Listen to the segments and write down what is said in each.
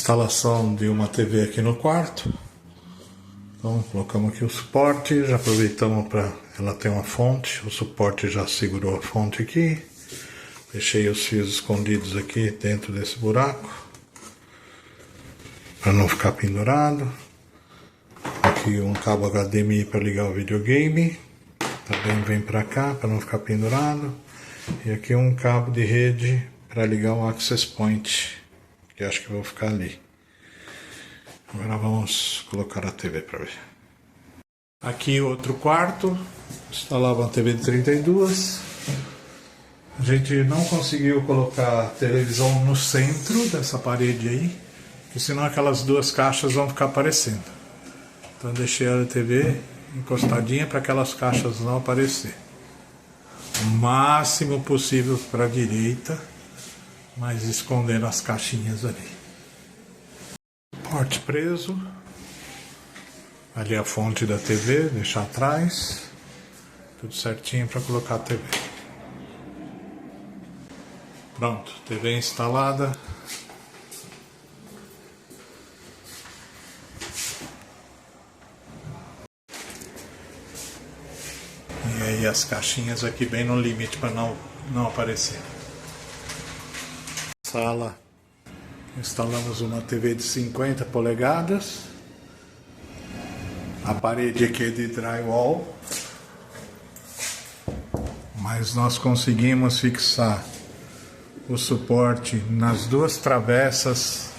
Instalação de uma TV aqui no quarto. Então colocamos aqui o suporte, já aproveitamos para ela ter uma fonte, o suporte já segurou a fonte aqui. Deixei os fios escondidos aqui dentro desse buraco para não ficar pendurado. Aqui um cabo HDMI para ligar o videogame, também vem para cá para não ficar pendurado. E aqui um cabo de rede para ligar o Access Point, que acho que vou ficar ali. Agora vamos colocar a TV para ver. Aqui outro quarto, instalava uma TV de 32. A gente não conseguiu colocar a televisão no centro dessa parede aí, porque senão aquelas duas caixas vão ficar aparecendo. Então deixei a TV encostadinha para aquelas caixas não aparecer. O máximo possível para a direita, mas escondendo as caixinhas ali. Porte preso. Ali a fonte da TV, deixar atrás. Tudo certinho para colocar a TV. Pronto, TV instalada. E aí as caixinhas aqui bem no limite para não aparecer. Sala. Instalamos uma TV de 50 polegadas. A parede aqui é de drywall. Mas nós conseguimos fixar o suporte nas duas travessas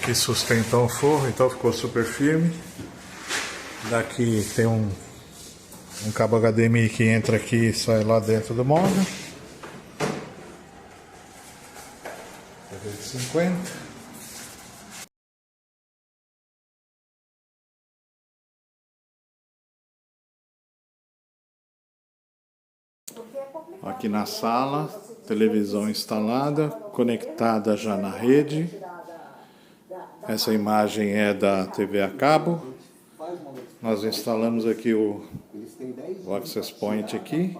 que sustentam o forro, então ficou super firme. Daqui tem um cabo HDMI que entra aqui e sai lá dentro do móvel. TV de 50. Aqui na sala, televisão instalada, conectada já na rede. Essa imagem é da TV a cabo. Nós instalamos aqui o Access Point aqui.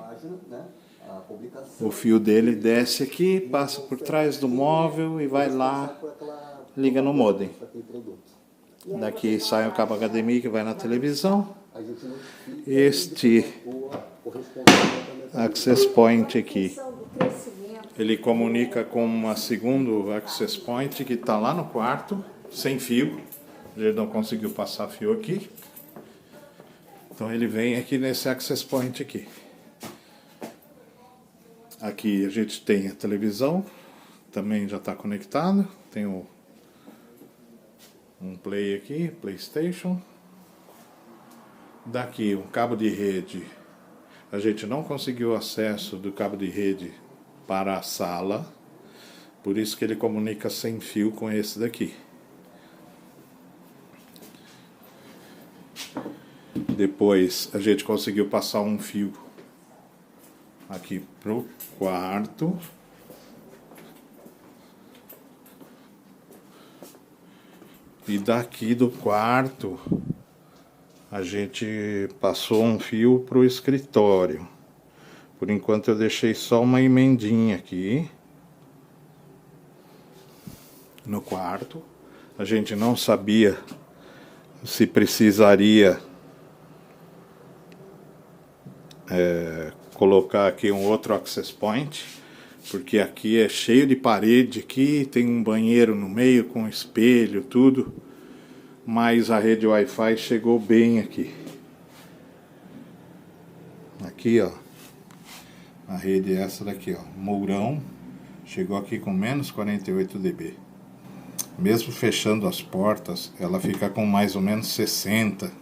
O fio dele desce aqui, passa por trás do móvel e vai lá, liga no modem. Daqui sai o cabo HDMI que vai na televisão. Este Access Point aqui, ele comunica com uma segundo Access Point que está lá no quarto, sem fio. Ele não conseguiu passar fio aqui. Então ele vem aqui nesse Access Point aqui. Aqui a gente tem a televisão, também já está conectado. Tem um play aqui, PlayStation. Daqui um cabo de rede. A gente não conseguiu acesso do cabo de rede para a sala, por isso que ele comunica sem fio com esse daqui. Depois a gente conseguiu passar um fio aqui pro quarto. E daqui do quarto a gente passou um fio para o escritório. Por enquanto eu deixei só uma emendinha aqui no quarto. A gente não sabia se precisaria colocar aqui um outro Access Point, porque aqui é cheio de parede aqui, tem um banheiro no meio com espelho, tudo. Mas a rede Wi-Fi chegou bem aqui. Aqui, ó. A rede é essa daqui, ó. Mourão. Chegou aqui com menos 48 dB. Mesmo fechando as portas, ela fica com mais ou menos 60.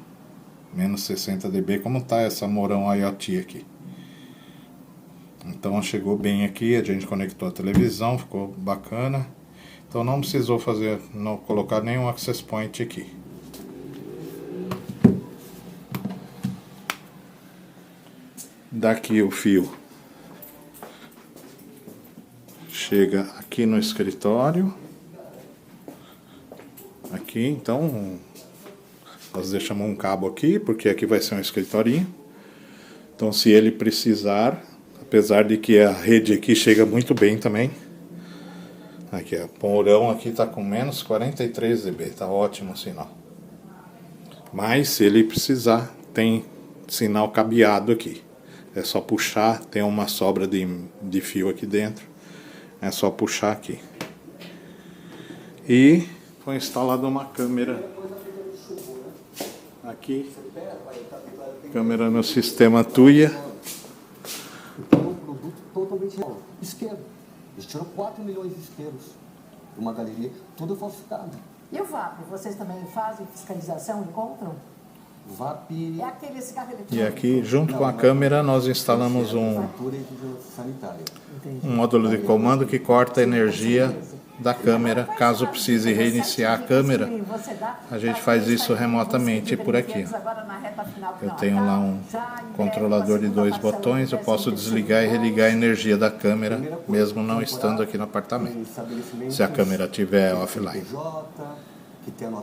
Menos 60 dB, como tá essa Mourão IoT aqui. Então chegou bem aqui, a gente conectou a televisão, ficou bacana. Então não precisou colocar nenhum Access Point aqui. Daqui o fio chega aqui no escritório. Aqui então nós deixamos um cabo aqui, porque aqui vai ser um escritorinho. Então se ele precisar, apesar de que a rede aqui chega muito bem também, Aqui, ó, o porão aqui tá com menos 43 dB, tá ótimo o sinal. Mas se ele precisar, tem sinal cabeado aqui. É só puxar, tem uma sobra de fio aqui dentro. É só puxar aqui. E foi instalada uma câmera aqui. Câmera no sistema Tuya. Um produto totalmente real. Isqueiro. Eles tiram 4 milhões de isqueiros de uma galeria, tudo falsificado. E o VAP? Vocês também fazem fiscalização, encontram? VAP. É aquele cigarro eletrônico. E aqui, junto com a câmera, nós instalamos um módulo de comando que corta a energia da câmera. Caso precise reiniciar a câmera, a gente faz isso remotamente por aqui. Eu tenho lá um controlador de 2 botões, eu posso desligar e religar a energia da câmera, mesmo não estando aqui no apartamento, se a câmera estiver offline.